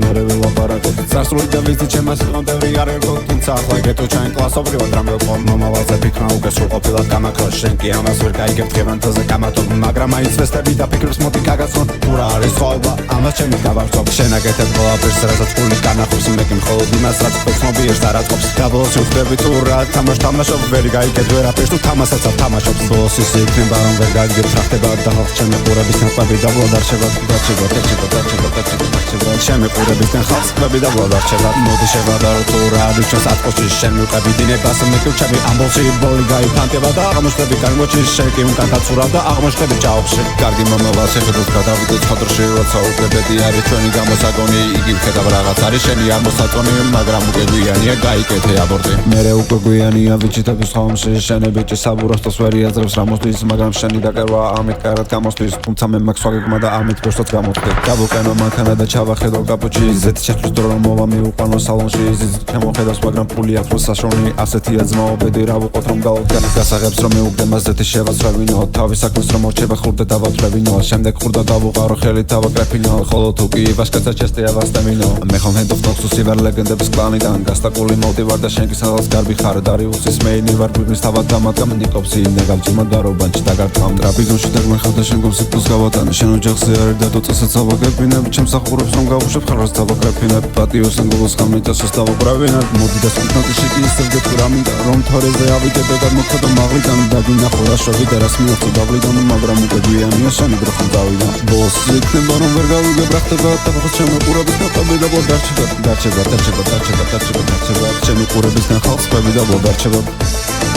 მერე ვილაპარაკო წარსული და ვიცი ჩემას ნამდვილი არ ეგო თუმცა ახლა გეტო ჩაინ კლასობრივად რამე ყო მომავალზე ფიქრა უკვე სულ ყოფილად გამაქრო შენ კი ამას ვერ გაიგებ ღირანთაზე გამათობ მაგრამ აიც ვესტები და ფიქრებს მოდი გაგაცნო თუ რა არის ხოლმე ამას ჩემი გავარცობ შენ აკეთებ ყველაფერს რასაც ფული განახობს მე კი მხოლოდ იმას რაც ყოფნობიერს და რაც ყოფს დაბოლოს ვხვდები თუ რა თამაშობ ვერ გაიგებ ვერაფერს თუ თამაშსაც არ თამაშობ ბოლოს ის იქნება რომ ვერ გაიგებ რა ხდება და ჩემი ყურების ნაყვები და ბლოდარჩება ჩემი ყურების ნახვები და ბლოდარჩება მოდი შევადარო თუ რა არის ჩვენს ატყოში შენ მივყები დინებას მეკუჩები ამბოლში ბოლი გაიფანტება და აღმოჩნდები კარგოჩი შენ კი უნდა გაცურა და აღმოჩნდები ჭაობში კარგი მომავალს შეხედოთ გადავიდეთ ხოტრში როცა უკებედი არის ჩვენი გამოსაგონი იგი ვხედავ რაღაც არის შენი არ მოსაწონი მაგრამ უკვე გვიანია გაიკეთე აბორტი მერე უკვე გვიანია ვიჩიტების ხომში შენი ბიჭი საბუროსტოს ვერ იაძრებს რა მოსდის მაგრამ შენი დაკერვა ამით კარად გამოსდის თუმცა მე მაქვს ვაგეგმა და ამით ბოსტოც გამოვხდი გავუკენო მანქანა და ჩავახედო კაპუჩი ზეთი შეჭრის დრო რომ მოვა მივუყვანო სალონში იზის ჩემოხედავს მაგრამ ფული აქვს საშონი ასეთია ძმაობედი რა ვუყოთ რომ გავუდგა გასაღებს რომ მეუგდე მასეთი შევაცრავინო თავის საქმეს რომ მოჩება ხურდა დავათრევინო შემდეგ ხურდა დავუყარო ხელით დავაკრეფინო ხოლო თუ კი ვაშკაცა ჩესტია ვასტემინო მე ხომ ჰენდოფ ნოქსუსი ვარ ლეგენდების კლანიდან გასტაკული მოვდი ვარ და შენ კი სადღაც გარბი ხარ დარიუსის მეინი ვარ გვიმის თავად დამატკამ ნიკოპსი ნეგავჭიმა დარობანჩი დაგარტყამ ტრაპიზონში დაგმეხავ და შენ გულს ფულს გავატანე შენ ოჯახზე არის და დაწესած ავაგებინებ ჩემს ახურებს რომ გავუშვებ ხარას დავაკრეფინებ პატიოს ანგულოს ხამიტასოს დავაკრავინებ მოდი და სპიტნოტიში კი ისევ თუ რა მინდა რომ თორეზე ავიდებ და მოხდა მაღლიდან დაგინახო რა შოვი და რას მივხვდი დავლიდან მაგრამ უკვე გვიანია შენი დრო ხომ დავიდა ბოლოს იქნება რომ ვერ გავიგებ რა ხდება და ხო ჩემი ყურების ნახვები და ბლოდარჩება ჩემი ყურების ნახვები და ბლოდარჩება